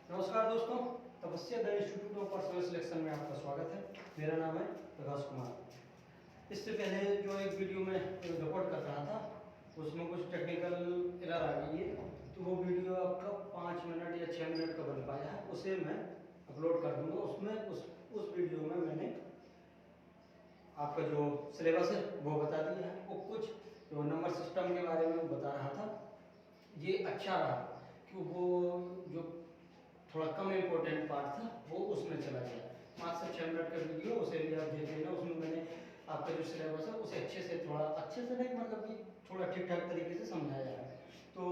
नमस्कार दोस्तों, तपस्या the institute of personal selection में आपका स्वागत है। मेरा नाम है प्रकाश कुमार। इससे पहले जो एक वीडियो में रिकॉर्ड कर रहा था उसमें कुछ टेक्निकल एरर आ गई है, तो वो वीडियो आपका 5 मिनट या 6 मिनट का बन पाया है, उसे मैं अपलोड कर दूंगा। उसमें उस वीडियो में मैंने आपका जो सिलेबस है वो बता दिया है, वो कुछ जो नंबर सिस्टम के बारे में बता रहा था। ये अच्छा रहा कि वो जो थोड़ा कम इम्पोर्टेंट पार्ट था वो उसमें चला गया। 5 से 6 मिनट का वीडियो, उसे भी आप देख लेना। उसमें मैंने आपका जो सिलेबस है उसे अच्छे से नहीं, मतलब कि थोड़ा ठीक ठाक तरीके से समझाया है। तो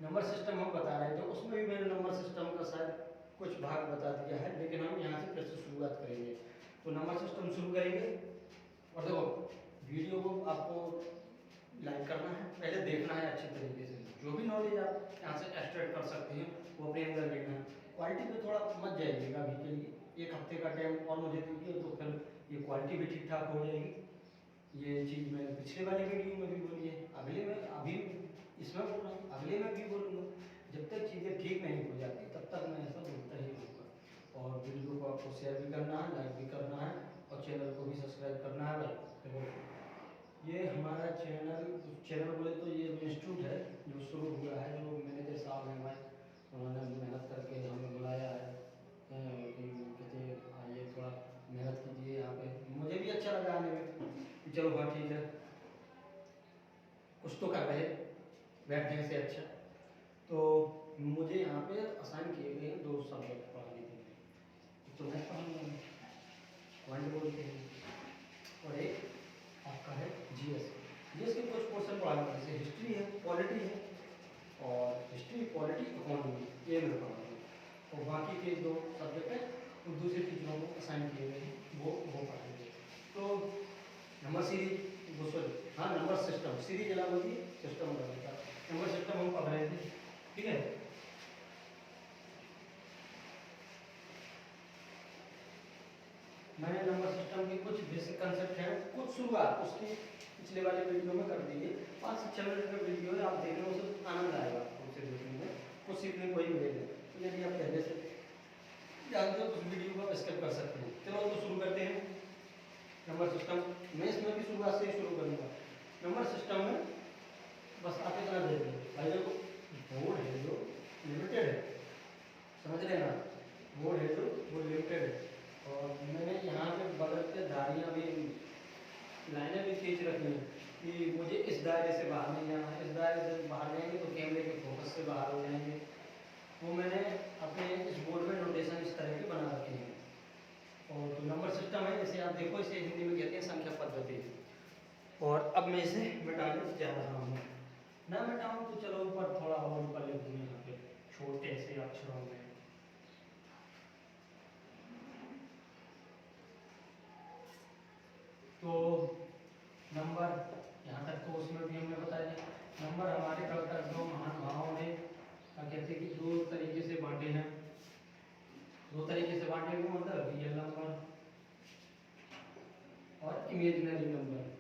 नंबर सिस्टम हम बता रहे थे, उसमें भी मैंने नंबर सिस्टम का शायद कुछ भाग बता दिया है, लेकिन हम यहाँ से फिर से शुरुआत करेंगे। तो नंबर सिस्टम शुरू करेंगे। और देखो, वीडियो को आपको लाइक करना है, पहले देखना है अच्छे तरीके से। जो भी नॉलेज आप यहाँ से एक्सट्रैक्ट कर सकते हैं वो अपने अंदर लेना है। क्वालिटी पे थोड़ा मत जाइएगा अभी के लिए, 1 हफ्ते का टाइम और मुझे दीजिए, तो फिर ये क्वालिटी भी ठीक ठाक हो जाएगी। ये चीज़ मैंने पिछले वाले वीडियो में भी बोली है, अभी इसमें बोल रहा हूँ, अगले में भी बोलूँगा। जब तक चीज़ें ठीक नहीं हो जाती तब तक मैं ऐसा बोलता ही रहूँगा। और वीडियो को आपको शेयर भी करना है, लाइक भी करना है, और चैनल को भी सब्सक्राइब करना है भाई। देखो, ये हमारा चैनल बोले तो ये इंस्टीट्यूट है जो शुरू हुआ है, जो मैनेजर साहब हैं भाई, उन्होंने मेहनत करके हमें बुलाया है कि कहते आइए थोड़ा मेहनत कीजिए यहाँ पे। मुझे भी अच्छा लगा आने में कि चलो हाँ ठीक है, कुछ तो कर रहे बैठने से अच्छा। तो मुझे यहाँ पे असाइन किए गए हैं 2 सब्जेक्ट पढ़ाने के लिए। तो मैं पढ़ाऊँगा, पॉइंट बोलते हैं, और एक आपका है जीएस। जीएस के कुछ पोर्शन पढ़ाऊंगा, जैसे हिस्ट्री है, पॉलिटी है, और हिस्ट्री, पॉलिटी, इकोनॉमी, ये मैं पढ़ाऊंगा। और बाकी के 2 सब्जेक्ट है वो दूसरे टीचरों को असाइन किए गए हैं, वो पढ़ाएंगे। तो नंबर सीरीज, वो सॉरी, हाँ नंबर सिस्टम, सीरीज अलग होती है, सिस्टम अलग होता है। नंबर सिस्टम हम पढ़ रहे थे, ठीक है। मैंने नंबर सिस्टम के कुछ बेसिक कंसेप्ट हैं, कुछ शुरुआत उसकी पिछले वाले वीडियो में कर दी है। 5 से 6 मिनट का वीडियो है, आप देखने में उसे आनंद आएगा आपको, उसे देखने में कुछ सीखने को ही मिलेगा। तो यदि आप पहले से जानते हो तो उस वीडियो को आप स्किप कर सकते हैं। चलो तो शुरू करते हैं नंबर सिस्टम। मैं इसमें भी शुरुआत से ही शुरू करूँगा। नंबर सिस्टम में बस आप इतना देख लो भाई, देखो बोर्ड है जो लिमिटेड है, समझ लेना, बोर्ड है जो वो लिमिटेड है। और मैंने यहाँ पे बगल पे धारियाँ भी, लाइनें भी खींच रखी हैं कि मुझे इस दायरे से बाहर नहीं जाना है। इस दायरे से बाहर जाएंगे तो कैमरे के फोकस से बाहर हो जाएंगे। वो मैंने अपने इस बोर्ड में नोटेशन इस तरह के बना रखे हैं। और जो नंबर सिस्टम है, जैसे आप देखो, इसे हिंदी में कहते हैं संख्या पद्धति। और अब मैं इसे मिटाने जा रहा हूँ। ना मिटाऊँ तो चलो ऊपर थोड़ा और ऊपर लिख दूँ, यहाँ पे छोटे से अक्षरों में। तो नंबर यहाँ तक तो उसमें भी हमने बताया। नंबर हमारे कर्तव्यों महानुभावों ने कहते हैं कि 2 तरीके से बांटे हैं। 2 तरीके से बांटे हुए, मतलब रियल नंबर और इमेजिनरी नंबर।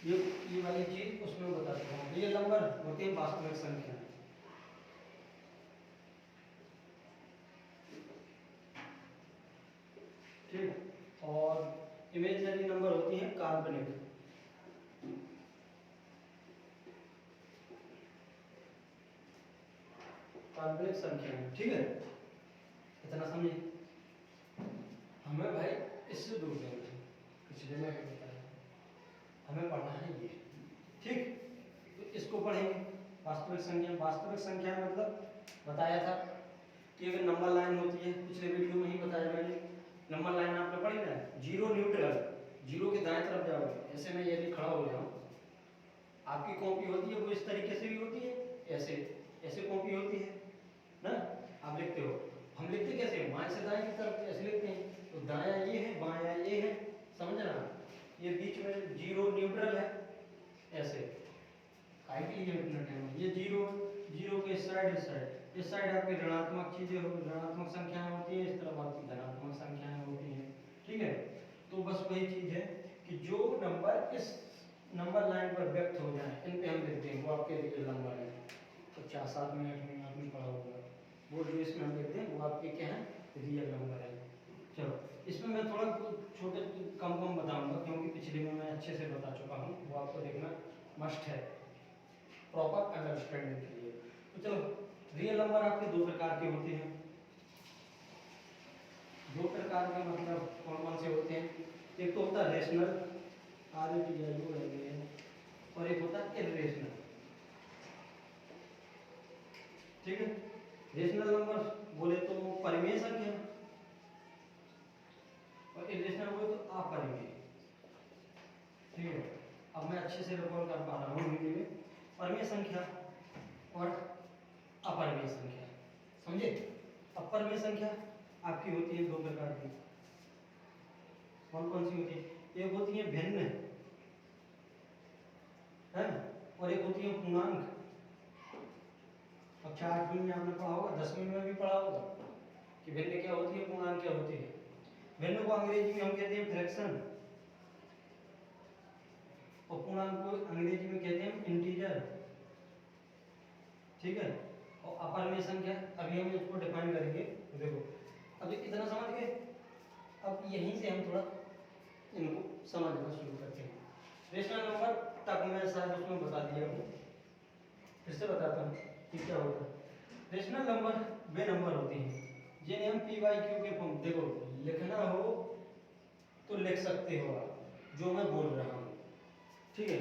ये वाली चीज उसमें बताता हूँ। रियल नंबर होते हैं वास्तविक संख्या, ठीक। और इमेजिनरी नंबर होती हैं काल्पनिक, काल्पनिक संख्या, ठीक है। इतना समझे। हमें भाई इससे दूर जाना है, पिछले में भी बताया, हमें पढ़ना है ये, ठीक। तो इसको पढ़ेंगे। वास्तविक संख्या, वास्तविक संख्या मतलब बताया था कि अगर नंबर लाइन होती है, पिछले वीडियो में ही बताया मैंने, नंबर लाइन आपने पढ़ी ना, जीरो न्यूट्रल, जीरो के दाएं तरफ जाओगे। ऐसे में यदि खड़ा हो जाऊं, आपकी कॉपी होती है वो इस तरीके से भी होती है, ऐसे ऐसे कॉपी होती है ना, आप लिखते हो। हम लिखते कैसे हैं, बाएं से दाएं की तरफ ऐसे लिखते हैं। तो दायां ये है, बायां ये है, समझना। ये बीच में जीरो न्यूट्रल है, ऐसे काहे के लिए इतना टाइम। ये जीरो, जीरो के इस साइड, इस साइड आपकी ऋणात्मक चीजें हो, ऋणात्मक संख्याएं होती है, इस तरफ आपकी धनात्मक संख्याएं होती हैं, ठीक है। तो बस वही चीज है कि जो नंबर इस नंबर लाइन पर व्यक्त हो जाए, इन पे हम लिखते हैं, वो आपके रियल नंबर है। तो 4 7 में 8 में आपने पढ़ा होगा, वो जो इसमें हम लिखते हैं वो आपके क्या है, रियल नंबर है। चलो इसमें मैं थोड़ा छोटे कम बताऊंगा, क्योंकि पिछले में मैं अच्छे से बता चुका हूँ, वो आपको देखना मस्ट है प्रॉपर अंडरस्टैंडिंग के लिए। तो चलो, रियल नंबर आपके दो प्रकार के होते हैं। दो प्रकार के मतलब कौन कौन से होते हैं? एक तो होता है रेशनल, और एक होता है इर्रेशनल। ठीक है, रेशनल नंबर बोले तो परिमेय संख्या, और इर्रेशनल बोले तो अपरिमेय। ठीक है, अब मैं अच्छे से रिकॉर्ड कर पा रहा हूँ हिंदी में। परिमेय संख्या और अपरिमेय संख्या, समझे? अपरिमेय संख्या आपकी होती है दो प्रकार की। कौन कौन सी होती है? एक होती है भिन्न है, और एक होती है पूर्णांक। कक्षा 8वीं में आपने पढ़ा होगा, 10वीं में भी पढ़ा होगा कि भिन्न क्या होती है, पूर्णांक क्या होती है। भिन्न को अंग्रेजी में हम कहते हैं फ्रैक्शन, और पूर्णांक को अंग्रेजी में कहते हैं इंटीजर। ठीक है, और अपरिमेय संख्या अभी हम इसको डिफाइन करेंगे। तो देखो, अभी इतना समझ गए, अब यहीं से हम थोड़ा इनको समझना शुरू करते हैं। रेशनल नंबर तक मैं शायद उसमें बता दिया हूँ, फिर से बताता हूँ कि क्या होता है। रेशनल नंबर वे नंबर होते हैं जिन्हें हम पी वाई क्यू के फॉर्म, देखो लिखना हो तो लिख सकते हो आप जो मैं बोल रहा हूँ। ठीक है,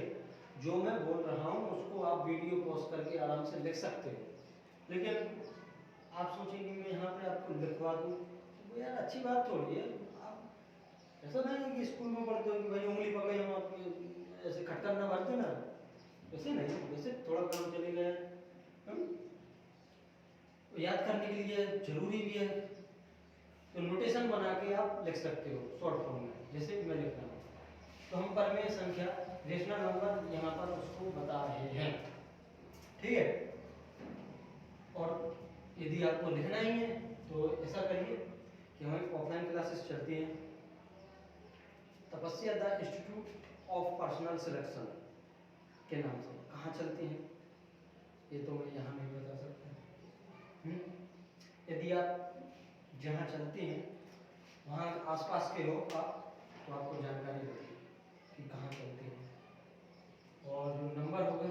जो मैं बोल रहा हूँ उसको आप वीडियो पॉज करके आराम से लिख सकते हो, लेकिन आप सोचेंगे मैं यहाँ पे आपको लिखवा दूँ, तो यार अच्छी बात थोड़ी है। आप ऐसा नहीं है कि स्कूल में पढ़ते हो कि भाई उंगली पकड़े हम आप ऐसे खटखट ना भरते ना, वैसे नहीं, वैसे थोड़ा काम चलेगा। याद करने के लिए जरूरी भी है, तो नोटेशन बना के आप लिख सकते हो शॉर्ट फॉर्म में, जैसे मैं लिख रहा हूँ। तो हम परिमेय संख्या रेशनल नंबर यहाँ पर उसको बता रहे हैं। ठीक है, और यदि आपको लिखना ही है तो ऐसा करिए कि हमारी ऑफलाइन क्लासेस चलती हैं, तपस्या the institute of personal selection के नाम से। कहाँ चलती हैं ये तो मैं यहाँ नहीं बता सकता। यदि आप जहाँ चलते हैं वहाँ आसपास के हो आप, तो आपको जानकारी होगी कि कहाँ चलते हैं। और जो नंबर होगा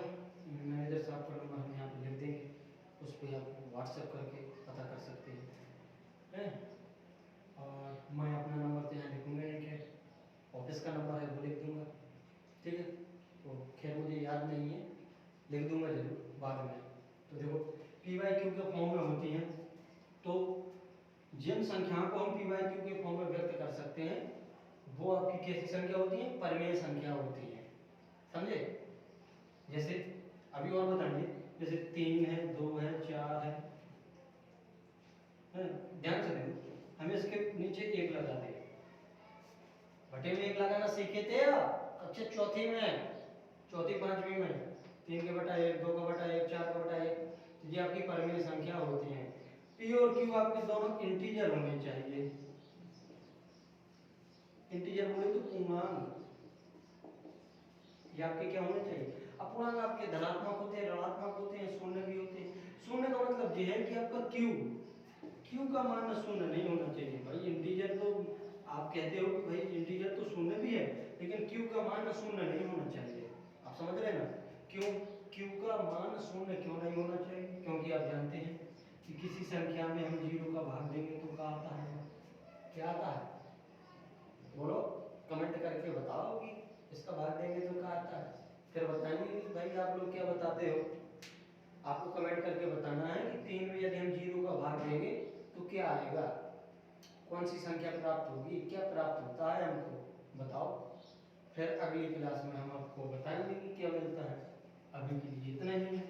मैनेजर साहब का नंबर हम यहाँ पर लिख देंगे, उस पर आप व्हाट्सएप करके पता कर सकते हैं। और मैं अपना नंबर तो यहाँ लिखूँगा नहीं, खैर ऑफिस का नंबर है वो लिख दूँगा। ठीक है, तो खैर मुझे याद नहीं है, लिख दूँगा जरूर बाद में। तो देखो पी वाई क्यू के फॉर्म में होती हैं, तो जिन संख्याओं को हम पी वाई क्यू के फॉर्म में व्यक्त कर सकते हैं वो आपकी कैसी संख्या होती है? परिमेय संख्या होती है, समझे? जैसे अभी और बताइए, जैसे 3 है, 2 है, 4 है, ध्यान से देखो, हमें इसके नीचे 1 लगा दे, बटे में 1 लगाना सीखे थे आप कक्षा चौथी में, चौथी 5वीं में। 3 का बटा 1, 2 का बटा 1, 4 का बटा 1, ये आपकी परिमेय संख्या होती है। पी और क्यू आपके दोनों इंटीजर होने चाहिए। इंटीजर बोले तो पूर्णांक, ये आपके क्या होने चाहिए? अपूर्णांक आपके धनात्मक होते हैं, ऋणात्मक होते हैं, शून्य भी होते हैं। शून्य का मतलब यह है कि आपका क्यू का मान शून्य नहीं होना चाहिए। भाई इंटीजर तो आप कहते हो कि भाई इंटीजर तो शून्य भी है, लेकिन क्यू का मान शून्य नहीं होना चाहिए। आप समझ रहे हैं ना? क्यू का मान शून्य क्यों नहीं होना चाहिए? क्योंकि आप जानते हैं कि किसी संख्या में हम 0 का भाग देंगे तो क्या आता है? क्या आता है? बोलो, कमेंट करके बताओ कि इसका भाग देंगे तो क्या आता है। फिर बताएंगे कि भाई आप लोग क्या बताते हो। आपको कमेंट करके बताना है कि 3 में यदि हम 0 का भाग देंगे तो क्या आएगा, कौन सी संख्या प्राप्त होगी, क्या प्राप्त होता है हमको बताओ। फिर अगली क्लास में हम आपको बताएंगे कि क्या मिलता है। अभी के लिए इतना ही है,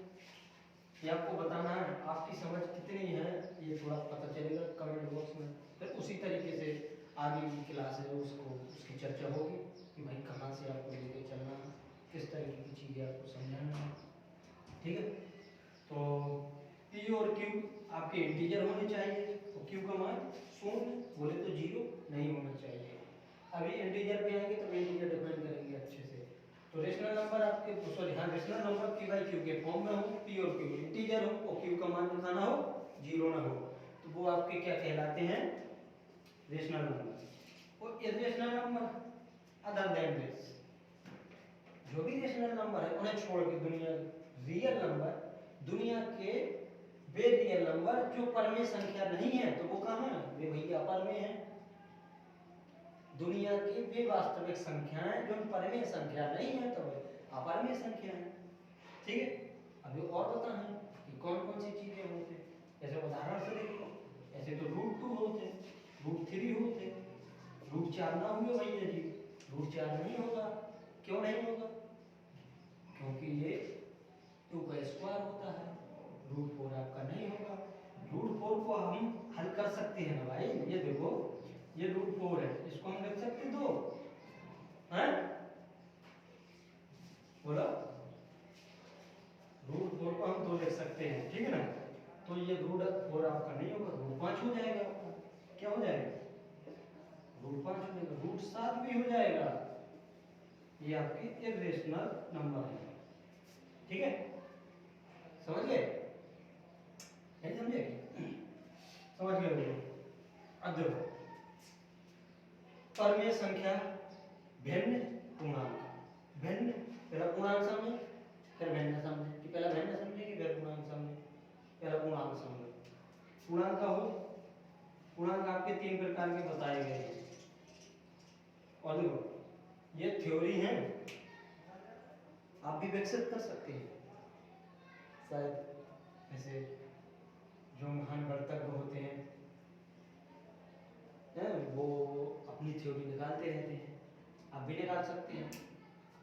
ये आपको बताना है। आपकी समझ कितनी है ये थोड़ा पता चलेगा कमेंट बॉक्स में। फिर उसी तरीके से आगे की क्लास है उसको उसकी चर्चा होगी कि भाई कहाँ से आपको लेके चलना है, किस तरीके की चीज़ें आपको समझाना है। ठीक है, तो पी और क्यू आपके इंटीजर होने चाहिए, और क्यू का मान शून्य बोले तो 0 नहीं होना चाहिए। अभी इंटीजर पे आएंगे तो इंटीजर डिफाइन करेंगे अच्छे से। तो रेशनल नंबर आपके सॉरी हाँ rational number P by Q के फॉर्म में हो, पी और क्यू इंटीजर हो और क्यू का मान दिखाना हो जीरो ना हो, तो वो आपके क्या कहलाते हैं, रेशनल नंबर। और irrational number other than this, जो भी रेशनल नंबर है उन्हें छोड़ के दुनिया रियल नंबर, दुनिया के वे रियल नंबर जो परमेय संख्या नहीं है, तो वो कहाँ है, वे भैया अपरमेय है। दुनिया की वे वास्तविक संख्याएं जो परमेय संख्या नहीं है तो वे अपरमेय संख्या है। ठीक है, अभी और बताएं कि कौन कौन सी चीजें होते हैं, जैसे उदाहरण से देखो, ऐसे तो √2 होते, √3 होते, √4 ना हुए भैया जी, √4 नहीं होगा। क्यों नहीं होगा, क्योंकि ये 2 का स्क्वायर होता है, √4 आपका नहीं होगा। √4 को हम हल कर सकते हैं ना भाई, ये देखो ये √4 है, इसको हम लिख सकते दो हैं, बोलो √4 को हम दो लिख सकते हैं, ठीक है ना। तो ये √4 आपका नहीं होगा, √5 हो जाएगा आपका, क्या हो जाएगा, √5 हो जाएगा, √7 भी हो जाएगा। ये आपके इरेशनल नंबर है, ठीक है, समझ गए, नहीं समझे, समझ गए। अब देखो परमेय संख्या भिन्न पूर्णांक, भिन्न पहला पूर्णांक समझे फिर भिन्न समझे, कि पहला भिन्न समझे कि फिर पूर्णांक समझे, पहला पूर्णांक समझे। पूर्णांक का हो, पूर्णांक आपके 3 प्रकार के बताए गए हैं, और देखो ये थ्योरी है, आप भी विकसित कर सकते हैं शायद, ऐसे जो महान गणतज्ञ होते हैं वो अपनी थ्योरी निकालते रहते हैं, आप भी निकाल सकते हैं।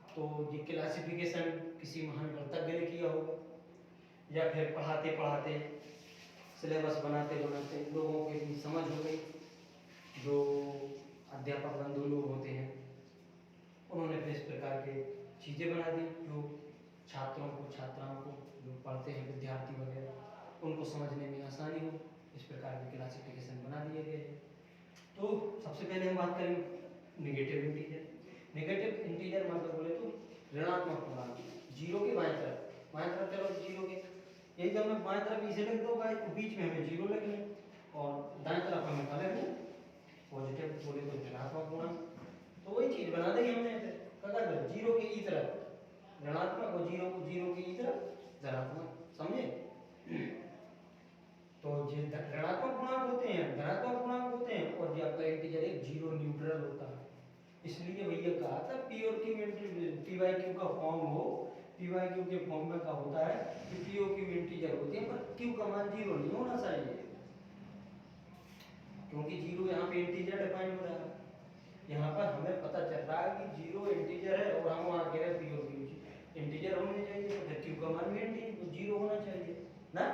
तो ये क्लासिफिकेशन किसी महान गणतज्ञ ने किया होगा, या फिर पढ़ाते पढ़ाते सिलेबस बनाते बनाते लोगों के भी समझ हो गई, जो अध्यापक बंधु लोग होते हैं उन्होंने फिर इस प्रकार के चीज़ें बना दी, जो छात्रों को छात्राओं को जो पढ़ते हैं विद्यार्थी वगैरह उनको समझने में आसानी हो, इस प्रकार के क्लासिफिकेशन बना दिए गए हैं। तो सबसे पहले हम बात करें नेगेटिव इंटीजर। नेगेटिव इंटीजर मतलब बोले तो ऋणात्मक पूर्णांक, जीरो के बाएं तरफ चलो जीरो के, यही जब मैं बाएं तरफ इसे लिख दो भाई, तो बीच में हमें जीरो लिख लें और दाएं तरफ हमें क्या लिख लें, पॉजिटिव बोले तो ऋणात्मक पूर्णांक। तो वही चीज बना देंगे हमने, अगर जीरो के ई तरफ ऋणात्मक और जीरो के ई तरफ धनात्मक, समझे। तो ये ऋणात्मक पूर्णांक होते हैं, धनात्मक पूर्णांक होते हैं, और ये आपका इंटीजर एक जीरो न्यूट्रल होता है। इसलिए भैया कहा था पी और क्यू पी बाई क्यू का फॉर्म हो, पी बाई क्यू के फॉर्म में क्या होता है कि पी और क्यू इंटीजर होते हैं, पर क्यू का मान जीरो नहीं होना चाहिए, क्योंकि जीरो यहाँ पे इंटीजर डिफाइन हो रहा है। यहाँ पर हमें पता चल रहा है कि जीरो इंटीजर है और हम वहाँ कह रहे हैं पी और क्यू इंटीजर होने चाहिए, तो फिर क्यू का मान भी इंटीजर जीरो होना चाहिए ना।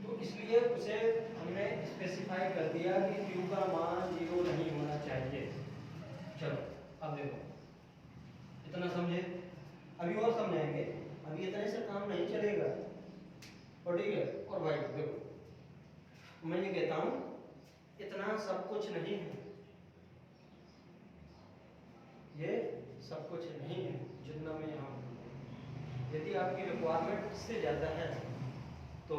तो इसलिए उसे हमने स्पेसिफाई कर दिया कि क्यू का मान जीरो नहीं होना चाहिए। चलो अब देखो, इतना समझे, अभी और समझाएंगे, अभी इतने से काम नहीं चलेगा, और ठीक है। और भाई देखो मैं ये कहता हूँ इतना सब कुछ नहीं है, ये सब कुछ नहीं है जितना मैं यहाँ, यदि आपकी रिक्वायरमेंट इससे ज़्यादा है तो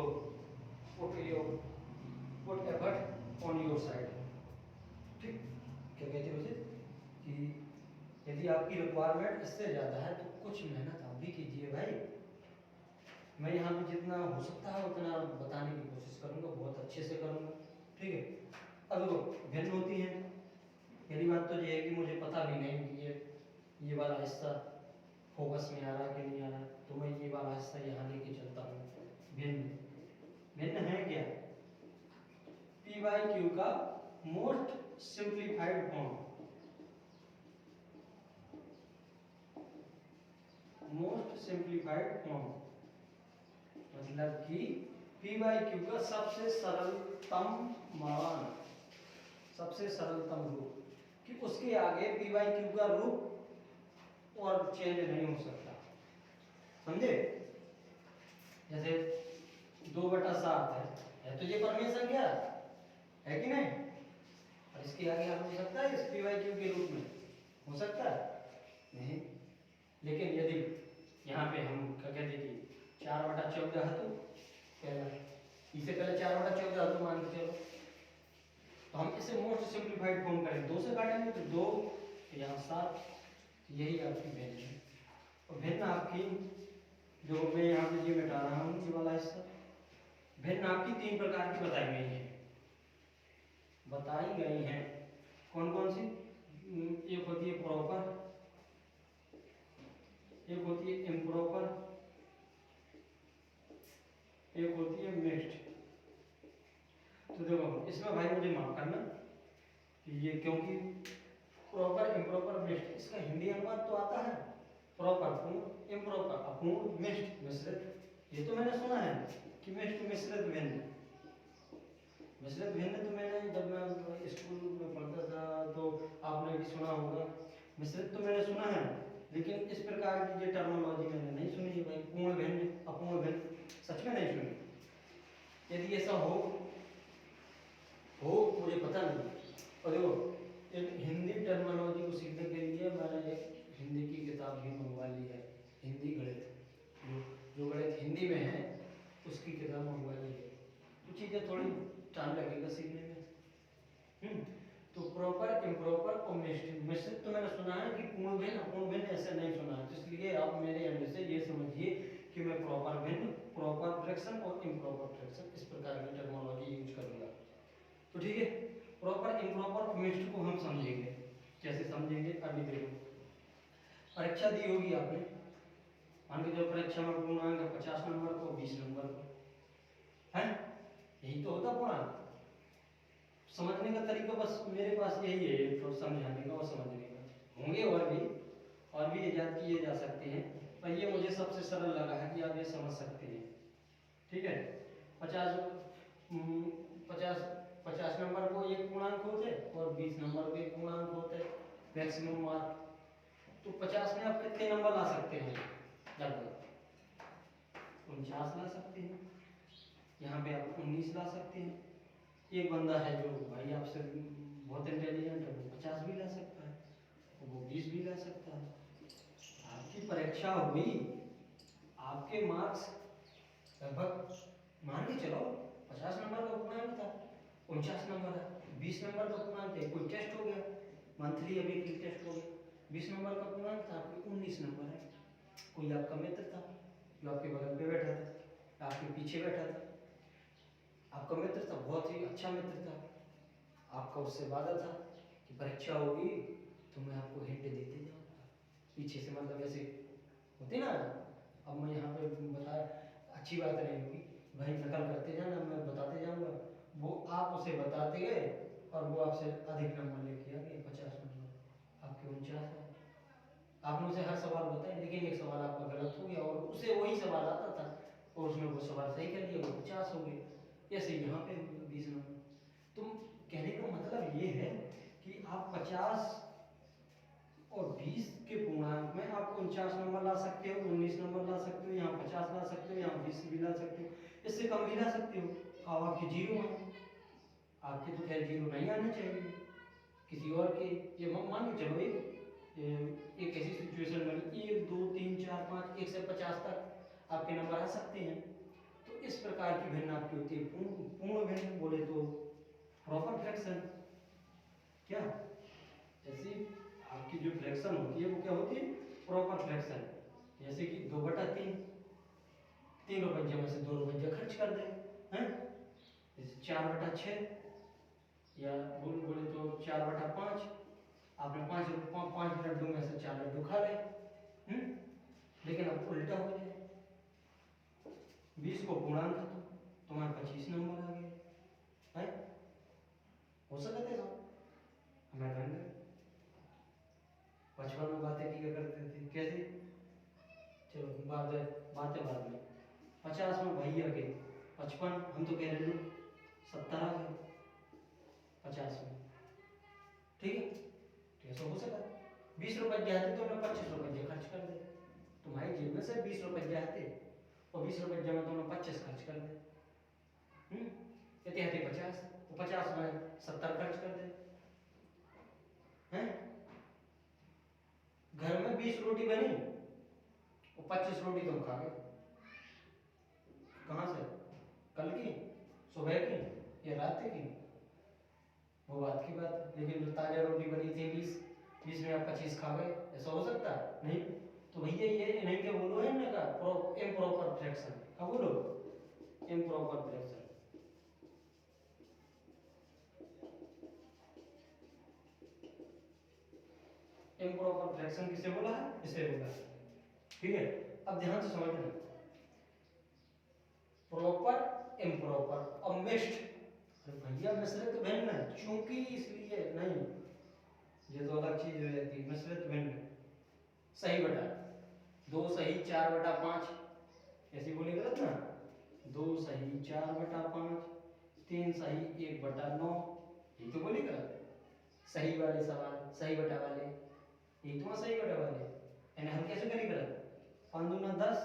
put effort on your side, ठीक, क्या कहते हैं उसे, कि यदि आपकी रिक्वायरमेंट इससे ज़्यादा है तो कुछ मेहनत आप भी कीजिए भाई। मैं यहाँ पे जितना हो सकता है उतना बताने की कोशिश करूँगा, बहुत अच्छे से करूँगा, ठीक है। अब देखो भिन्न होती है, पहली बात तो ये है कि मुझे पता भी नहीं कि ये वाला हिस्सा फोकस में आ रहा कि नहीं आ रहा, तो मैं ये वाला हिस्सा यहाँ लेके चलता हूँ। भिन्न भिन्न है क्या, पी बाई क्यू का most simplified form, most simplified form मतलब कि पी बाई क्यू का सबसे सरलतम मान, सबसे सरलतम रूप, कि उसके आगे पी बाई क्यू का रूप और चेंज नहीं हो सकता, समझे। जैसे 2/7 है तो ये परमेय संख्या है कि नहीं, और इसके आगे आप हो सकता है इस पी बाई क्यू के रूप में हो सकता है, नहीं। लेकिन यदि यहाँ पे हम क्या कहते हैं कि 4/14 है तो पहला इसे पहले 4/14 है तो मान के चलो, तो हम इसे मोस्ट सिंप्लीफाइड फॉर्म करें 2 से काटेंगे तो 2 यहाँ 7, यही आपकी भिन्न है। और भिन्न आपकी जो मैं यहाँ पे जी मिटा रहा हूँ ये वाला हिस्सा, भिन्न आपकी 3 प्रकार की बताई गई है, कौन कौन सी? एक होती है प्रॉपर, एक होती है इम्प्रॉपर, एक होती है मिक्स्ड। तो देखो इसमें भाई मुझे माफ करना कि ये क्योंकि प्रॉपर इम्प्रॉपर मिक्स्ड इसका हिंदी अनुवाद तो आता है प्रॉपर पूर्ण, इम्प्रॉपर अपूर्ण, मिक्स्ड मिश्रित। ये तो मैंने सुना है कि मिक्स्ड मिश्रित भिन्न, मिश्रित भिन्न तो मैंने जब मैं स्कूल में पढ़ता था तो आपने भी सुना होगा। मिश्रित तो मैंने सुना है, लेकिन इस प्रकार की ये टर्मिनोलॉजी मैंने नहीं सुनी है भाई, पूर्ण भिन्न अपूर्ण भिन्न, सच में नहीं सुनी। यदि ऐसा हो मुझे पता नहीं। और देखो एक हिंदी टर्मिनोलॉजी को सीखने के लिए मैंने एक हिंदी की किताब भी मंगवा ली है, हिंदी गणित, जो गणित हिंदी में है उसकी किताब मंगवा ली है। तो चीज़ें थोड़ी टाइम लगेगा सीखने में। तो प्रॉपर इम्प्रॉपर और मिश्रित, मिश्रित तो मैंने सुना है कि पूर्ण भिन्न अपूर्ण भिन्न, ऐसे नहीं सुना है। तो इसलिए आप मेरे एंड से ये समझिए कि मैं प्रॉपर भिन्न, प्रॉपर फ्रैक्शन और इम्प्रॉपर फ्रैक्शन इस प्रकार की टर्मिनोलॉजी यूज करूँगा। तो ठीक है, प्रॉपर इम्प्रॉपर और मिक्स्ड को हम समझेंगे। कैसे समझेंगे अभी देखो। परीक्षा दी होगी आपने, मान के जो परीक्षा में पूर्णांक 50 नंबर को 20 नंबर को है, यही तो होता पूर्णांक। समझने का तरीका बस मेरे पास यही है, तो समझाने का और समझने का। होंगे और भी इजाद किए जा सकते हैं, पर ये मुझे सबसे सरल लगा है कि आप ये समझ सकते हैं। ठीक है, 50 नंबर को एक पूर्णांक होते और 20 नंबर को एक पूर्णांक होते, मैक्सिमम मार्क। तो 50 में आप कितने नंबर ला सकते हैं? लगभग 49 ला सकते हैं। यहाँ पे आप 19 ला सकते हैं। एक बंदा है जो भाई आपसे बहुत इंटेलिजेंट है, वो 50 भी ला सकता है, वो 20 भी ला सकता है। आपकी परीक्षा हुई, आपके मार्क्स लगभग मान के चलो 50 नंबर का पूर्णांक था, 49 नंबर है, 20 नंबर का पूर्णांक है, कोई टेस्ट हो गया मंथली, अभी की टेस्ट हो गया, 20 नंबर का पूर्णांक था, आपके 19 नंबर है। कोई आपका मित्र था जो आपके बगल पे बैठा था, आपके पीछे बैठा था, आपका मित्र था, बहुत ही अच्छा मित्र था, आपका उससे वादा था कि परीक्षा होगी तो मैं आपको हिंट देते जाऊँगा पीछे से, मतलब ऐसे होते ना। अब मैं यहाँ पे बता, अच्छी बात नहीं होगी भाई, नकल करते जाना, मैं बताते जाऊँगा, वो आप उसे बताते गए और वो आपसे अधिक नंबर लेके आ गए, 50 नंबर, आपके 49 है। आपने उसे हर सवाल बताया, लेकिन एक सवाल आपका गलत हो गया और उसे वही सवाल आता था और उसने वो सवाल सही कर लिया, वो 50 हो गए। ऐसे यहाँ पे 20 नंबर। तो कहने का मतलब ये है कि आप 50 और 20 के पूर्णांक में आप 49 नंबर ला सकते हो, 19 नंबर ला सकते हो, यहाँ 50 ला सकते हो, यहाँ 20 भी ला सकते हो, इससे कम भी ला सकते हो। अब आपके जीरो हैं, आपके तो खैर जीरो नहीं आने चाहिए, किसी और के ये मान के चलो एक ऐसी सिचुएशन बनी 1 2 3 4 5 1 से 50 तक आपके नंबर आ सकते हैं। तो इस प्रकार की भिन्न आपकी होती है पूर्ण भिन्न, बोले तो प्रॉपर फ्रैक्शन। क्या जैसे आपकी जो फ्रैक्शन होती है वो क्या होती है? Proper fraction. जैसे कि 2/3, 3 रुपये में से 2 रुपये खर्च कर दे हैं, जैसे 4/6 या बोले तो 4/5, आपने 5 लड्डू में से 4 लड्डू खा ले। लेकिन अब उल्टा हो जाए, 20 को पूर्णांक था, तुम्हारे 25 नंबर आ गए है, हो सकते हैं हमें रंग। बचपन में बातें किया करते थे कैसे, चलो बातें बाद में। 50 में भाई आ गए, 55 हम तो कह रहे लो 70 आ गए 50 में। ठीक है, तो ऐसा हो सका 20 रुपये जाते तो उन्हें 25 रुपये खर्च कर दे, तुम्हारी जेब में से 20 रुपये जाते और 20 रुपये जमा तो उन्हें 25 खर्च कर दे, इतने 50, वो 50 में 70 खर्च कर दे हैं। घर में 20 रोटी बनी और 25 रोटी तुम खा गए। कहाँ से? कल की, सुबह की या रात की? वो बात की बात है। लेकिन जो ताजा रोटी बनी थी 20 में आप 25 खा गए, ऐसा हो सकता है? नहीं। तो भैया ये नहीं के बोलो है ना का इम्प्रॉपर फ्रैक्शन। क्या बोलो? Improper fraction. इम्प्रॉपर फ्रैक्शन किसे बोला है? इसे बोला है। ठीक है, अब ध्यान से समझना, प्रॉपर, इम्प्रॉपर और मिक्स्ड। अरे भैया मिश्रित भिन्न, चूंकि इसलिए नहीं, ये तो अलग चीज हो जाती है। मिश्रित भिन्न, सही बटा 2 सही 4/5, ऐसी बोली गलत ना? 2 सही 4/5, 3 सही 1/9, ये तो बोली गलत। सही वाले सवाल, सही बटा वाले, ये तो सही बटा वाले, यानी हम कैसे करें गलत? 5 दूना 10,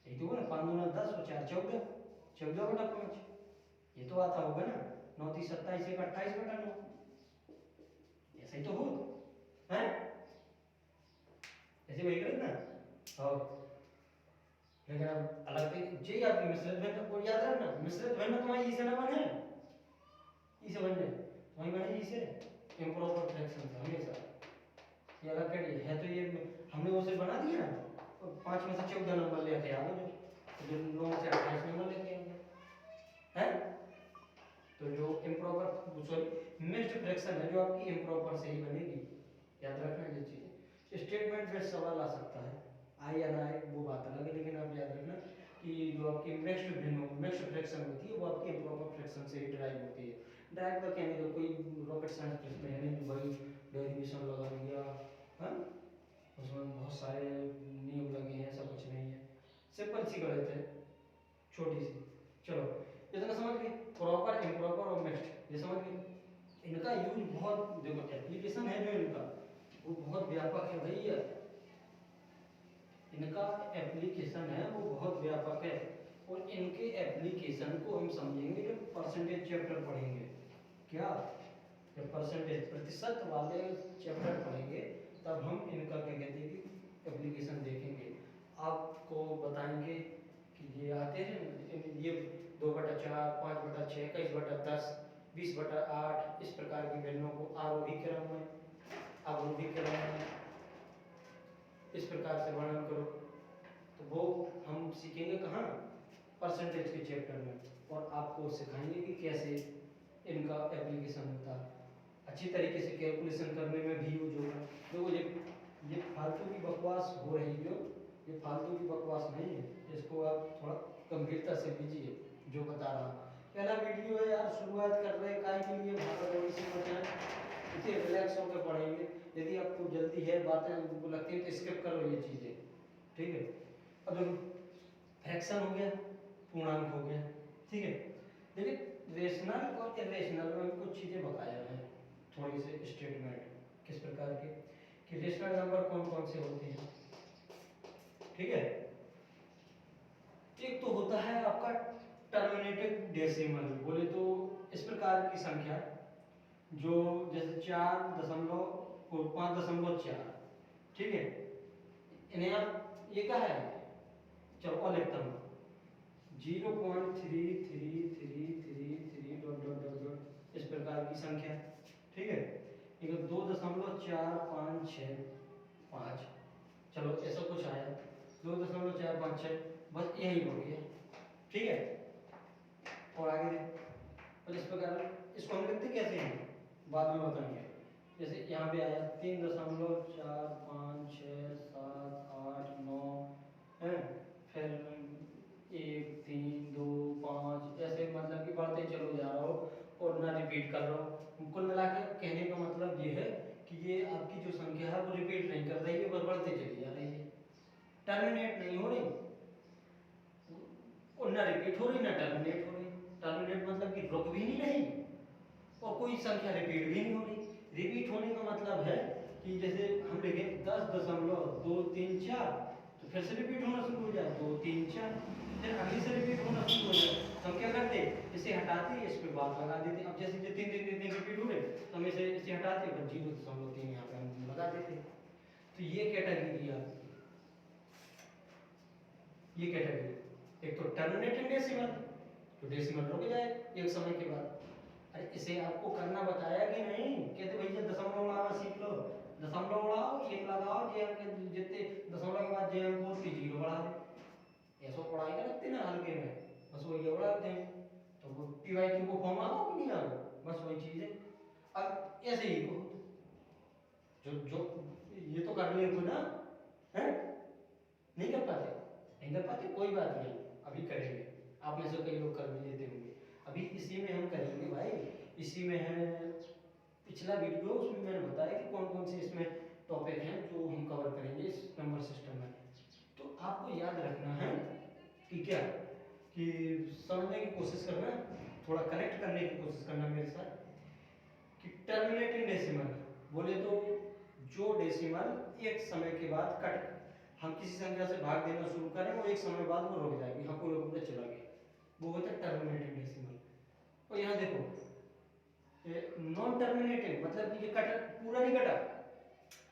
ये तो बोला 5 दूना 10 और 4 14, 14/5, ये तो आता होगा ना। 9 3 27, 1 28/9, ऐसा ही तो हो है, ऐसे वही करें ना। और लेकिन अब अलग जी आपकी मिश्रित भिन्न को याद रखना, मिश्रित भिन्न तुम्हारी ई से ना बने, ई से बने वही बने ई से। इम्प्रॉपर फ्रैक्शन से हमेशा ये अलग करिए है। तो ये हमने उसे बना दिया ना, तो 5 में से 14 नंबर लेके आओ, जो 9 में से 28 नंबर लेके आओगे हैं। तो जो इम्प्रॉपर सॉरी मिक्स्ड फ्रैक्शन है जो आपकी इम्प्रॉपर से ही बनेगी, याद रखना ये चीज़। स्टेटमेंट बेस्ड सवाल आ सकता है, आए या ना आए वो बात अलग है, लेकिन आप याद रखना कि जो आपकी मिक्स्ड फ्रैक्शन होती है वो आपकी इम्प्रॉपर फ्रैक्शन से ही ड्राइव होती है। ड्राइव का कहने का कोई रॉकेट साइंस प्रश्न है नहीं, भाई डेरिवेशन लगा दिया है, उसमें बहुत सारे नियम लगे हैं, ऐसा कुछ नहीं है, सिंपल सी गणित है, छोटी सी। चलो इतना समझ गए, प्रॉपर, इम्प्रॉपर और मिक्स्ड, ये समझ गए। इनका यूज बहुत, देखो एप्लीकेशन है जो इनका वो बहुत व्यापक है भैया, इनका एप्लीकेशन है वो बहुत व्यापक है। और इनके एप्लीकेशन को हम समझेंगे जब परसेंटेज चैप्टर पढ़ेंगे। क्या? जब परसेंटेज प्रतिशत वाले चैप्टर पढ़ेंगे तब हम इनका क्या कहते हैं कि एप्लीकेशन देखेंगे, आपको बताएंगे कि ये आते हैं ये 2/4, 5/6, 21/10, 20/8, इस प्रकार की भिन्नों को आरोही क्रम में, अवरोही क्रम में इस प्रकार से वर्णन करो। तो वो हम सीखेंगे कहाँ? परसेंटेज के चैप्टर में, और आपको सिखाएंगे कि कैसे इनका एप्लीकेशन होता है, अच्छी तरीके से कैलकुलेशन करने में भी यूज होगा। देखो ये फालतू की बकवास हो रही, जो ये फालतू की बकवास नहीं है, इसको आप थोड़ा गंभीरता से लीजिए जो बता रहा। पहला वीडियो है यार, शुरुआत कर रहे हैं काय के लिए, भारत और इसी बचाएं, इसे रिलैक्स होकर पढ़ेंगे। यदि आपको जल्दी है, बातें आपको लगती है तो स्किप करो ये चीज़ें, ठीक है। अब देखो फ्रैक्शन हो गया, पूर्णांक हो गया, ठीक है। लेकिन रेशनल और इरेशनल में कुछ चीज़ें बताया है, थोड़ी से स्टेटमेंट किस प्रकार के कि रेशनल नंबर कौन कौन से होते हैं, ठीक है। एक तो होता है आपका टर्मिनेटिव डेसिमल, बोले तो इस प्रकार की संख्या जो जैसे 5.4, ठीक है। इन्हें आप ये क्या है, चलो और लिखता हूँ 0.3333 डॉट डॉट डॉट डॉट, इस प्रकार की संख्या, ठीक है। एक 2.4565, चलो ऐसा कुछ आया 2.456, बस यही हो गया, ठीक है। और आगे देख, और इस प्रकार इसको हम लिखते कैसे हैं बाद में बताएंगे। जैसे यहाँ पे आया 3.456789 है, फिर 1 3 2 5, ऐसे मतलब कि बढ़ते चलो जा रहा हो और ना रिपीट कर रहा हो। कुल मिला के कहने का मतलब ये है कि ये आपकी जो संख्या है वो रिपीट नहीं कर रही है, बस बढ़ते चली जा रही है, टर्मिनेट नहीं हो रही, और ना रिपीट हो रही ना टर्मिनेट हो रही। टर्मिनेट मतलब कि रुक भी नहीं रही और कोई संख्या रिपीट भी नहीं हो रही। रिपीट होने का मतलब है कि जैसे हम लिखें 10.234, तो फिर से रिपीट होना शुरू हो जाए 2 3 4, फिर अगली से रिपीट होना शुरू हो जाए, तो हम क्या करते, इसे हटाते, इस पे बात लगा देते। अब जैसे 3 3 3 3 रिपीट हो गए तो हम इसे हटाते, 0.3 यहाँ पे हम लगा देते। तो ये कैटेगरी है, ये कैटेगरी। एक तो टर्मिनेटिंग डेसिमल, तो डेसिमल रुक जाए एक समय के बाद। अरे इसे आपको करना बताया कि नहीं? कहते भैया दशमलव उड़ाना सीख लो, दशमलव उड़ाओ, एक लगाओ, जे अंक जितने दशमलव के बाद जे अंक होती जीरो बढ़ा दे। ऐसा पढ़ाई करते ना हल्के में, बस वो ये उड़ाते हैं। तो वो पीवाईक्यू को फॉर्म आओ कि नहीं आओ, बस वही चीज है। अब ऐसे ही को जो जो ये तो कर ले ना, है नहीं कर पाते, नहीं कर पाते, कोई बात नहीं, अभी करेंगे। आप में से कई लोग कर भी लेते होंगे। अभी इसी में हम करेंगे भाई, इसी में है पिछला वीडियो, उसमें मैंने बताया कि कौन कौन से इसमें टॉपिक हैं जो हम कवर करेंगे इस नंबर सिस्टम में। तो आपको याद रखना है कि क्या, कि समझने की कोशिश करना, थोड़ा कनेक्ट करने की कोशिश करना मेरे साथ, कि टर्मिनेटिंग डेसिमल बोले तो जो डेसिमल एक समय के बाद कट, हम किसी संख्या से भाग देना शुरू करें और एक समय बाद वो रुक जाएगी, हाँ पूरे पूरे चला गया, वो होता है टर्मिनेटिंग डेसिमल। और यहाँ देखो नॉन टर्मिनेटिंग मतलब कि ये कट पूरा नहीं कटा,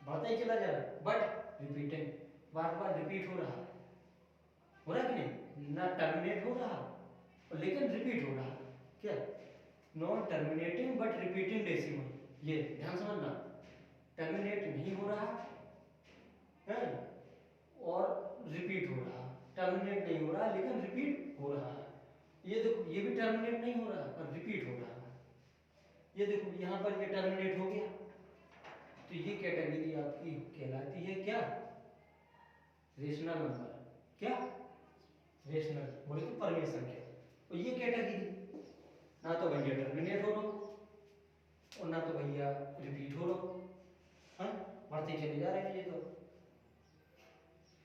बढ़ता ही चला जा रहा है, but repeating, bar bar repeat हो रहा कि नहीं? ना टर्मिनेट हो रहा और लेकिन रिपीट हो रहा। क्या? Non terminating but repeating decimal, ये ध्यान समझना, टर्मिनेट नहीं हो रहा है और रिपीट हो रहा, टर्मिनेट नहीं हो रहा लेकिन रिपीट हो रहा है। ये देखो ये भी टर्मिनेट नहीं हो रहा और रिपीट हो रहा है। ये देखो यहाँ पर ये टर्मिनेट हो गया, तो ये कैटेगरी आपकी कहलाती है क्या? Rational number. क्या? रेशनल, बोले तो परमेय संख्या। तो ये कैटेगरी ना तो भैया टर्मिनेट हो रहा और ना तो भैया रिपीट हो रहा, हाँ बढ़ते चले जा रहे हैं ये तो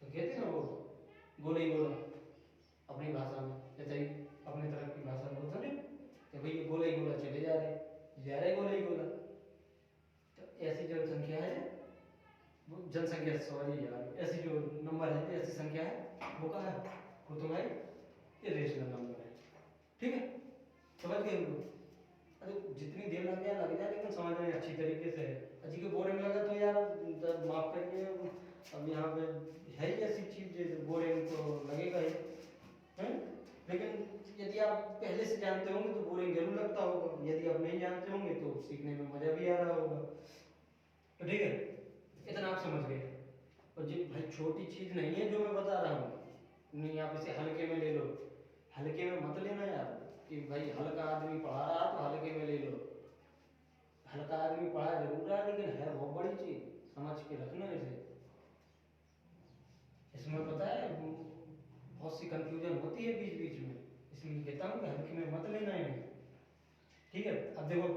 कहते हैं ना वो गोले ही गोला अपनी भाषा में, जैसे अपनी तरफ की भाषा में बोलते हैं कि भाई ये गोला ही गोला चले जा रहे गोला ही गोला। तो ऐसी जनसंख्या है, जनसंख्या सॉरी यार, ऐसी जो नंबर है, ऐसी संख्या है, वो क्या है? वो तो भाई इरेशनल नंबर है। ठीक है, समझ गए उनको? अरे जितनी देर लग जाए लेकिन समझ में अच्छी तरीके से है। अच्छी को बोरिंग लगा तो यार माफ करिए, अब यहाँ पे है ही ऐसी चीज बोरिंग तो लगेगा ही है, लेकिन यदि आप पहले से जानते होंगे तो बोरिंग जरूर लगता होगा, यदि आप नहीं जानते होंगे तो सीखने में मजा भी आ रहा होगा। तो ठीक है, इतना आप समझ गए। और जी भाई छोटी चीज नहीं है जो मैं बता रहा हूँ, नहीं आप इसे हल्के में ले लो, हल्के में मत लेना यार कि भाई हल्का आदमी पढ़ा रहा तो हल्के में ले लो। हल्का आदमी पढ़ा जरूर रहा लेकिन है बहुत बड़ी चीज, समझ के रखना इसे। इसमें पता है बहुत सी कंफ्यूजन होती है बीच बीच में, इसलिए कहता हूँ कि हल्के में मत लेना है। ठीक है, अब देखो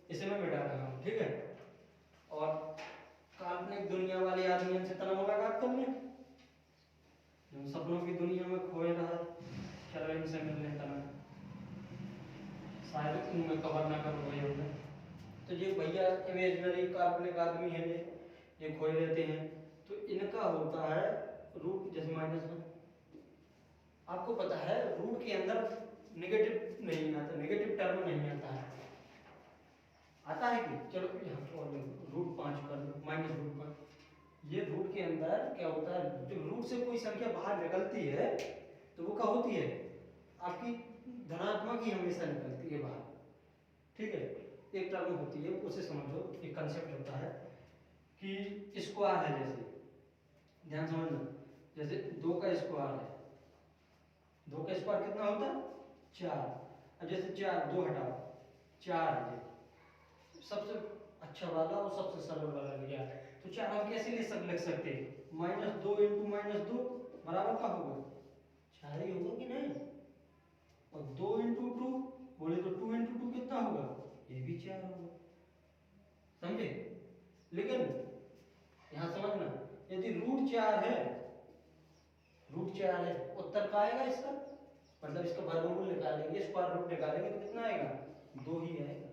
इसे मैं मिटा रहा हूँ, ठीक है। और काल्पनिक दुनिया वाले आदमी से तना मुलाकात कर लें, सपनों की दुनिया में खोए रहा, चलो इनसे मिलने तना, शायद उनमें कवर ना कर रहे होंगे। तो ये भैया इमेजिनरी काल्पनिक आदमी है, ये खोए रहते हैं, तो इनका होता है रूट जैसे माइनस में। आपको पता है रूट के अंदर नेगेटिव नहीं आता, नेगेटिव टर्म नहीं आता है, आता है कि चलो यहाँ तो रूट 5 कर लो, माइनस रूट 5। ये रूट के अंदर क्या होता है, जब रूट से कोई संख्या बाहर निकलती है तो वो क्या होती है, आपकी धनात्मक ही हमेशा निकलती है बाहर। ठीक है, एक टर्म होती है, उसे समझो, एक कंसेप्ट होता है कि स्क्वायर है, जैसे ध्यान समझना, जैसे 2 का स्क्वायर है, 2 का स्क्वायर कितना होता है? 4। अब जैसे 4 2 हटाओ 4 है, सबसे अच्छा वाला और सबसे सरल वाला लिया, तो 4 हम कैसे लिख सकते हैं? -2 × -2 बराबर का होगा 4 ही होगा कि नहीं? और 2 × 2 बोले तो 2 × 2 कितना होगा? ये भी 4 होगा, समझे? लेकिन यहाँ समझना, यदि रूट 4 है, रूट 4 है, उत्तर का आएगा इसका, मतलब इसका वर्गमूल निकालेंगे, स्क्वायर रूट निकालेंगे तो कितना आएगा? 2 ही आएगा।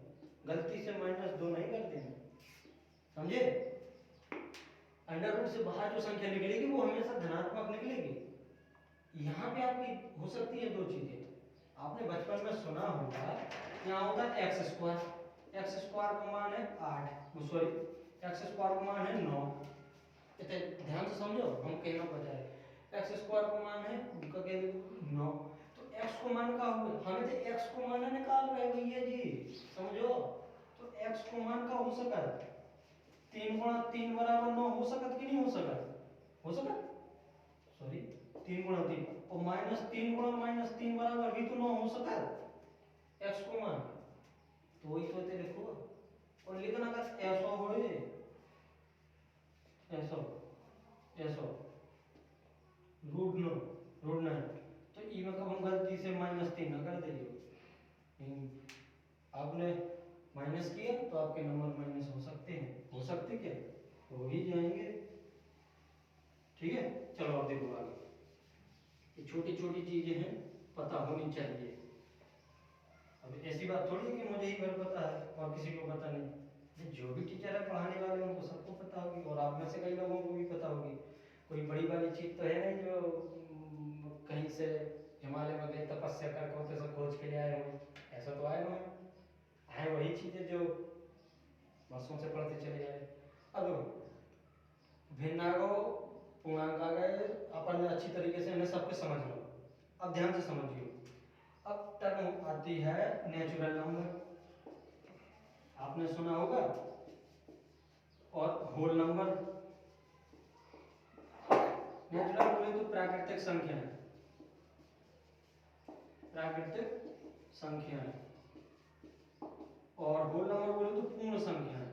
गलती से -2 नहीं करते हैं, समझे? अंडर रूट से बाहर जो संख्या निकलेगी वो हमेशा धनात्मक निकलेगी। यहाँ पे आपकी हो सकती है 2 चीजें, आपने बचपन में सुना होगा, यहाँ होता है एक्स स्क्वायर का मान है 8, सॉरी एक्स स्क्वायर का मान है 9, से समझो, हम कहना पता है एक्स स्क्वायर का मान है उनका कह 9, तो एक्स को मान का हुआ, हमें तो एक्स को मान निकाल रहे हैं भैया जी, समझो। तो एक्स को मान का हो सकता है 3 गुणा 3 बराबर 9 हो सकत कि नहीं हो सकत? हो सकत, सॉरी 3 गुणा 3 और -3 गुणा -3 बराबर भी तो 9 हो सकत एक्स को मान, तो वही तो ते लिखो और लिखना का ऐसा होए, ऐसा ऐसा रूट 9 तो ई में कब हम गलती से -3 ना कर दिए, आपने माइनस किया तो आपके नंबर माइनस हो सकते हैं, हो सकते क्या, हो ही जाएंगे। ठीक है, चलो अब देखो आगे, ये छोटी छोटी चीजें हैं, पता होनी चाहिए। अब ऐसी बात थोड़ी है कि मुझे ही भर पता है और किसी को पता नहीं, जो भी टीचर है पढ़ाने वाले उनको सबको पता होगी, और आप में से कई लोगों को भी पता होगी। कोई बड़ी वाली चीज तो है नहीं जो कहीं से हिमालय में गए तपस्या करके होते सब खोज के लिए आए हुए, ऐसा तो आए हुए हैं, वही चीजें जो वर्षों से पढ़ते चले जाए। अब भिन्नांग पूर्णांक आ गए, अपन ने अच्छी तरीके से इन्हें सबके समझ लो, अब ध्यान से समझिए। अब टर्म आती है नेचुरल नंबर, आपने सुना होगा, और होल नंबर। नेचुरल बोले तो प्राकृतिक संख्या है, प्राकृतिक संख्या है, और होल नंबर बोले तो पूर्ण संख्या है।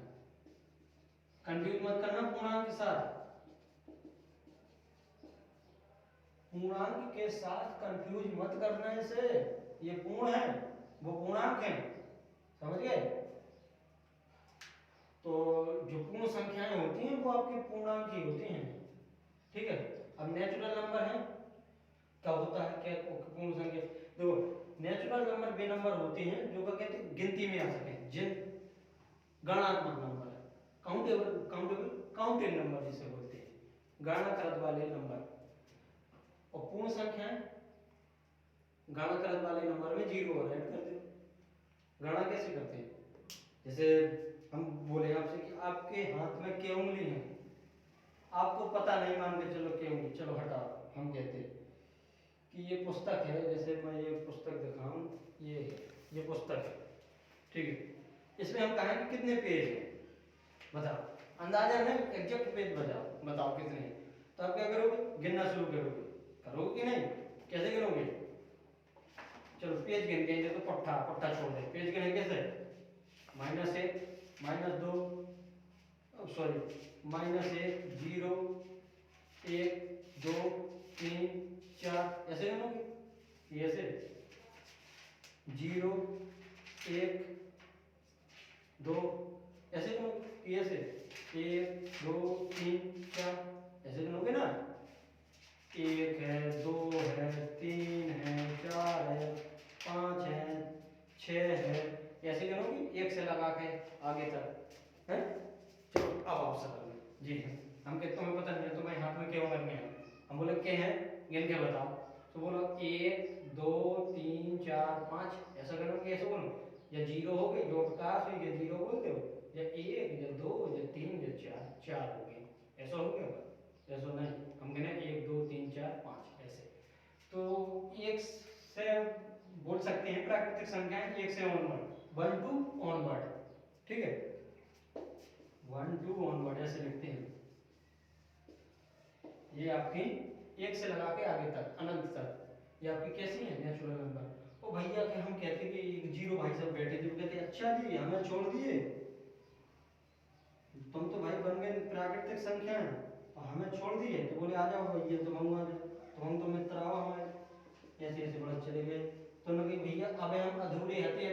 कंफ्यूज मत करना पूर्णांक के साथ, पूर्णांक के साथ कंफ्यूज मत करना इसे, ये पूर्ण है वो पूर्णांक है, समझ गए। तो जो पूर्ण संख्याएं होती हैं वो आपके पूर्णांक ही होती हैं, ठीक है। अब नेचुरल नंबर है, क्या होता है, क्या पूर्ण संख्या, देखो नेचुरल नंबर वे नंबर होते हैं जो क्या कहते हैं गिनती में आ सके, जिन गणनात्मक नंबर है, काउंटेबल काउंटेबल काउंटेड नंबर जिसे बोलते हैं, गणना करने वाले नंबर। और पूर्ण संख्याएं गणना करने वाले नंबर में जीरो और ऐड कर दो। गणना कैसे करते हैं, जैसे हम बोले आपसे कि आपके हाथ में क्या उंगली है, आपको पता नहीं, मान के चलो क्या उंगली, चलो हटाओ, हम कहते हैं कि ये पुस्तक है, जैसे मैं ये पुस्तक दिखाऊं, ये पुस्तक है, ठीक है। इसमें हम कहें कि कितने पेज हैं, बताओ, अंदाजा नहीं, एग्जैक्ट पेज बताओ कितने हैं, तो आप क्या करोगे, गिनना शुरू करोगे, करोगे कि नहीं, कैसे गिनोगे, चलो पेज गिनते हैं, तो पट्टा छोड़ दे, पेज गिने कैसे, -1 -2 सॉरी -1 0 1 2 3 4 ऐसे गिनोगे, ये ऐसे 0 1 2 ऐसे गिनोगे, ये ऐसे 1 2 3 4 ऐसे गिनोगे ना, 1 है 2 है 3 है 4 है 5 है 6 है, ऐसे गिनोगे, एक से लगा के आगे तक है। चलो अब आप सकल में जी है, हम कहते तुम्हें पता नहीं है, तुम्हारे हाथ में क्या उम्र में है, हम बोले क्या है, गिन के बताओ, तो बोलो 1 2 3 4 5 ऐसा करोगे, ऐसा बोलो, या 0 हो गए जो प्रकाश है, या 0 बोलते हो, या 1 या 2 या 3 या 4 हो गए, ऐसा हो गया, ऐसा नहीं, हम कहना 1 2 3 4 5 ऐसे। तो एक से बोल सकते हैं प्राकृतिक संख्याएं, एक से ऑनवर्ड, 1 टू ऑनवर्ड, ठीक है, 1 टू ऑनवर्ड ऐसे लिखते हैं, ये आपकी एक से लगा के आगे तक अनंत तक, ये आपकी कैसी है नेचुरल नंबर। ओ भैया के हम कहते कि एक जीरो भाई साहब बैठे थे, कहते अच्छा जी हमें छोड़ दिए, तुम तो भाई बन गए प्राकृतिक संख्या है, तो हमें छोड़ दिए, तो बोले आ जाओ भैया तुम आ जाओ, तो हम तो मित्र आओ हमारे, ऐसे ऐसे बढ़ चले गए। तो न कि भैया अब हम अधूरे हते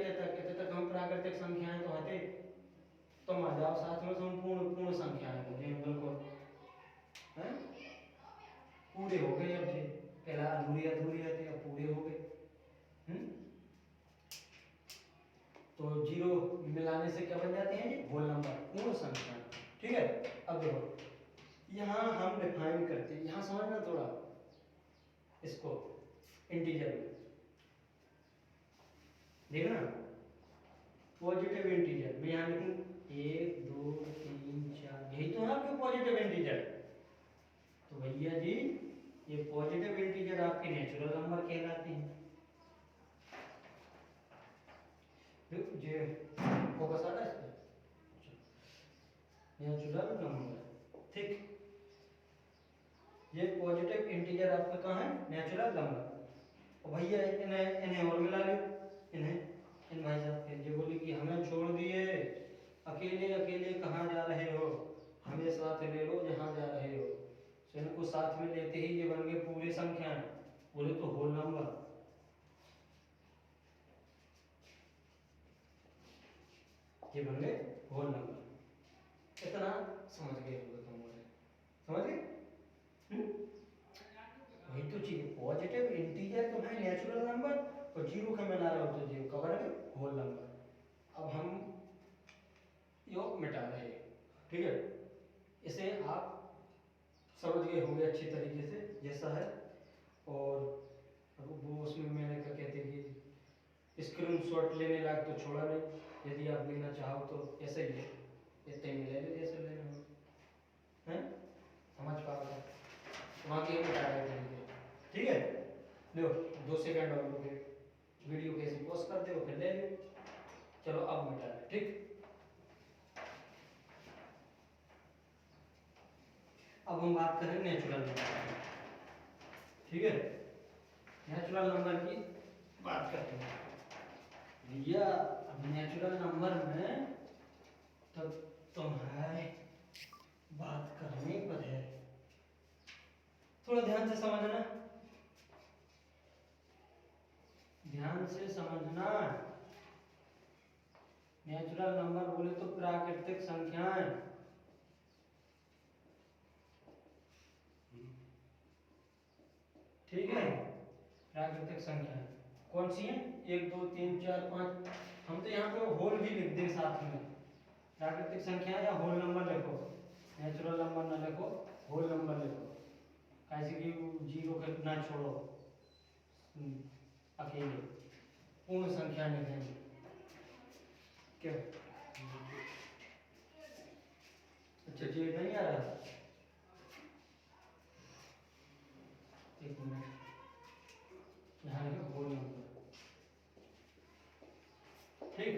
तक हम प्राकृतिक संख्याएं तो हते, तुम आ जाओ साथ में, तुम पूर्ण संख्याएं हो गए बिल्कुल, हैं पूरे हो गए, अब जी पहला अधूरे हते अब पूरे हो गए। तो जीरो मिलाने से क्या बन जाते हैं जी, होल नंबर, पूर्ण संख्या, ठीक है। अब देखो यहाँ हम डिफाइन करते हैं, यहाँ समझना थोड़ा इसको, इंटीजर में देखना, पॉजिटिव इंटीजर मैं यहाँ लिखूँ 1 2 3 4, यही तो है आपके पॉजिटिव इंटीजर, ये पॉजिटिव इंटीजर आपके नेचुरल नंबर कहलाते हैं। ये फोकस आ रहा है इस पे, नेचुरल नंबर, ठीक। ये पॉजिटिव इंटीजर आपका कहाँ है, नेचुरल नंबर। और भैया इन्हें इन्हें और मिला लो, इन्हें इन भाई साहब के, ये बोली कि हमें छोड़ दिए, अकेले अकेले कहाँ जा रहे हो, हमें साथ ले लो जहाँ जा रहे हो। तो इनको साथ में लेते ही ये बन गए पूरी संख्याएं, बोले तो होल नंबर। ये बन गए होल नंबर। इतना समझ गए होगा तुम मुझे, समझ गए? वही तो चीज, पॉजिटिव इंटीजर तो है नेचुरल नंबर, और जीरो का मिला रहे हो तो जीरो का बन गए होल नंबर। अब हम योग मिटा रहे हैं, ठीक है। इसे आप समझ गए होंगे अच्छी तरीके से जैसा है। और अब वो उसमें मैंने क्या कहते हैं कि स्क्रीनशॉट लेने लायक तो छोड़ा नहीं, यदि आप लेना चाहो तो ऐसे ही है, इतने में ले लो जैसे लेना हो, हैं समझ पा रहे हो, वहाँ के मिटा रहे तरीके, ठीक है। लो 2 सेकंड और रुके, वीडियो कैसे पॉज कर दो फिर ले लो। चलो अब मिटा रहे, ठीक। अब हम बात करें नेचुरल नंबर की, ठीक है। नेचुरल नंबर की बात करते हैं भैया। अब नेचुरल नंबर में तब तुम्हारे बात करने पर है, थोड़ा ध्यान से समझना, ध्यान से समझना। नेचुरल नंबर बोले तो प्राकृतिक संख्याएं, ठीक है। प्राकृतिक संख्याएं कौन सी हैं, 1 2 3 4 5, हम तो यहाँ पे होल भी लिख दें साथ में। प्राकृतिक संख्या या होल नंबर लिखो, नेचुरल नंबर ना लिखो, होल नंबर लिखो, कैसे कि जीरो के ना छोड़ो, अकेले पूर्ण संख्या लिखेंगे क्या। अच्छा जी नहीं आ रहा, एक मिनट, यहाँ लिखो होल नंबर, ठीक।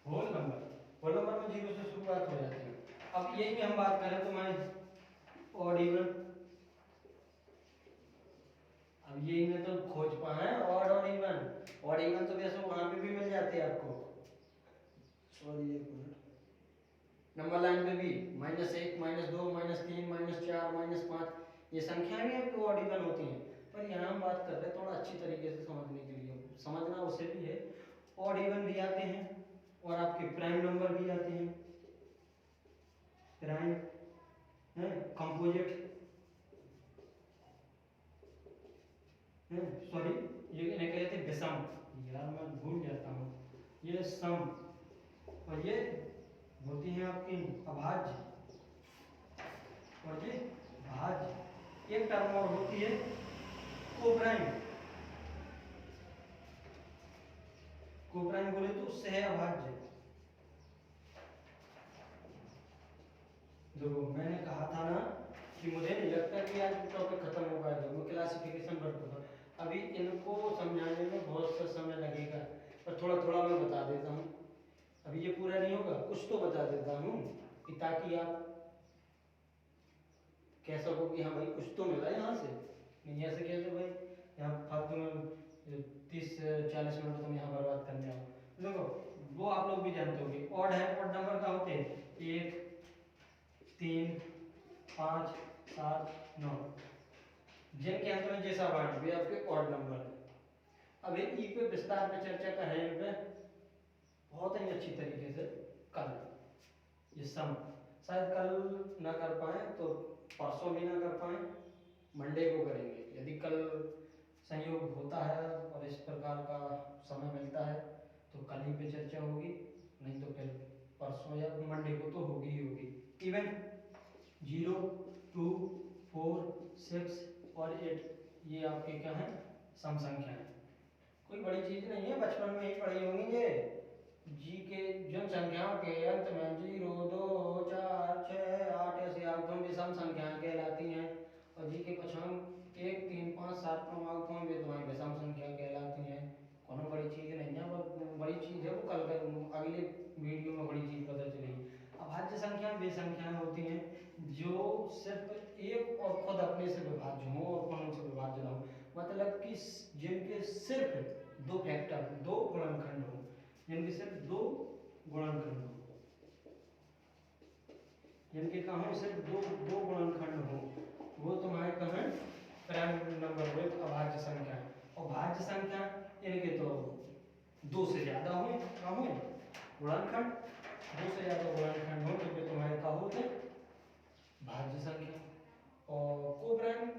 होल नंबर, होल नंबर में जीरो से शुरुआत हो जाती है। अब यही में हम बात करें तो मैं ऑड इवन, अब यही में तो खोज पाए ऑड और इवन। ऑड इवन तो वैसे वहां पे भी मिल जाते हैं आपको, सॉरी एक मिनट, नंबर लाइन पे भी -1 -2 -3 -4 -5, ये संख्याएं भी आपको ऑड इवन होती हैं। पर यहाँ हम बात कर रहे हैं थोड़ा अच्छी तरीके से समझने के लिए, समझना उसे भी है। ऑड इवन भी आते हैं और आपके प्राइम नंबर भी आते हैं, प्राइम है, कंपोजिट है, सॉरी ये इन्हें कहते हैं विषम, यार मैं भूल जाता हूँ, ये सम, और ये होती हैं आपकी अभाज्य, और ये भाज्य। एक टर्म और होती है कोप्राइम, कोप्राइम बोले तो सह अभाज्य। देखो मैंने कहा था ना कि मुझे नहीं लगता कि आज टॉपिक खत्म हो पाएगा, मैं क्लासिफिकेशन पर दूंगा, अभी इनको समझाने में बहुत सा समय लगेगा, पर थोड़ा थोड़ा मैं बता देता हूँ। अभी ये पूरा नहीं होगा, कुछ तो बता देता हूँ कि ताकि आप कह सको कि हाँ भाई कुछ तो मिला यहाँ से, नहीं ऐसे कैसे भाई यहाँ फालतू में 30-40 मिनट तुम यहाँ बर्बाद करने आओ। देखो वो आप लोग भी जानते होंगे, ऑड है, ऑड नंबर का होते हैं 1 3 5 7 9, जिनके अंत में जैसा वर्ण भी आपके ऑड नंबर है। अब ई पे विस्तार पे चर्चा करें, इन पे बहुत ही अच्छी तरीके से कल ये सम शायद कल ना कर पाए तो परसों भी ना कर पाए, मंडे को करेंगे। यदि कल संयोग होता है और इस प्रकार का समय मिलता है तो कल ही पे चर्चा होगी, नहीं तो फिर परसों या मंडे को तो होगी ही होगी। इवन 0 2 4 6 और 8 ये आपके क्या हैं, सम संख्या है, कोई बड़ी चीज नहीं है, बचपन में ही पढ़ी होंगी ये। जी के जन संख्याओं के अंत में 0 2 4 6 8 ऐसे आगम भी सम संख्याएं कहलाती हैं, और जी के पछाम चाहिए और खुद अपने से विभाज्य हो और कौन से विभाज्य ना हो, मतलब कि जिनके सिर्फ दो फैक्टर, दो गुणनखंड हो, जिनके सिर्फ दो गुणनखंड हो, जिनके कहा हो सिर्फ दो दो गुणनखंड हो, वो तुम्हारे कहा प्राइम नंबर हो, अभाज्य संख्या। और भाज्य संख्या इनके तो दो से ज्यादा हो, कहाँ हो गुणनखंड, दो से ज्यादा गुणनखंड हो, क्योंकि तुम्हारे का होते भाज्य संख्या। और कोप्राइम,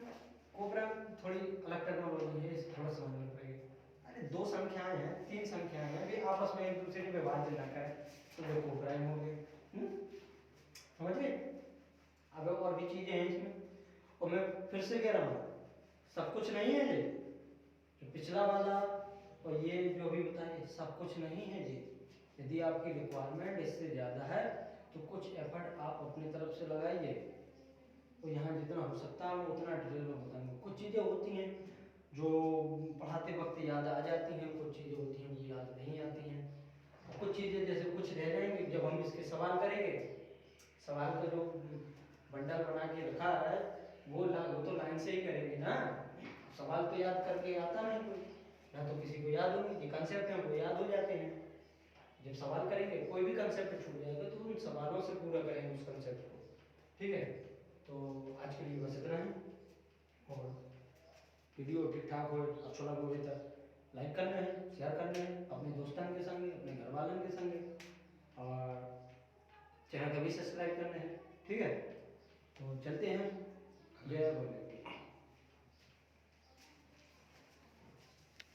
कोप्राइम थोड़ी अलग टेक्नोलॉजी है, इसे थोड़ा समझना पड़ेगा। अरे दो संख्याएं हैं, तीन संख्याएं हैं, वे आपस में एक दूसरे के विभाज्य ना करें तो वे कोप्राइम हो गए। समझ गए? अब और भी चीजें हैं इसमें, और मैं फिर से कह रहा हूँ सब कुछ नहीं है ये जो पिछला वाला और ये जो भी बताए सब कुछ नहीं है जी। यदि आपकी रिक्वायरमेंट इससे ज़्यादा है तो कुछ एफर्ट आप अपनी तरफ से लगाइए, तो यहाँ जितना हो सकता है वो उतना डिटेल में बताएंगे। कुछ चीज़ें होती हैं जो पढ़ाते वक्त याद आ जाती हैं, कुछ चीज़ें होती हैं वो याद नहीं आती हैं, कुछ चीज़ें जैसे कुछ रह जाएंगी जब हम इसके सवाल करेंगे। सवाल का जो बंडल बना के रखा है वो तो लाइन से ही करेंगे ना, सवाल तो याद करके आता नहीं कोई, ना तो किसी को याद होंगे, ये कंसेप्ट हैं वो याद हो जाते हैं। जब सवाल करेंगे कोई भी कंसेप्ट छूट जाएगा तो उन सवालों से पूरा करेंगे उस कंसेप्ट को। ठीक है, तो आज के लिए बस इतना ही, और वीडियो ठीक ठाक हो, अच्छा लगा हो तो लाइक करना है, शेयर करना है अपने दोस्तों के संगे, अपने घर वालों के संगे, और चैनल का भी सब्सक्राइब करना है। ठीक है, तो चलते हैं, जय भोले।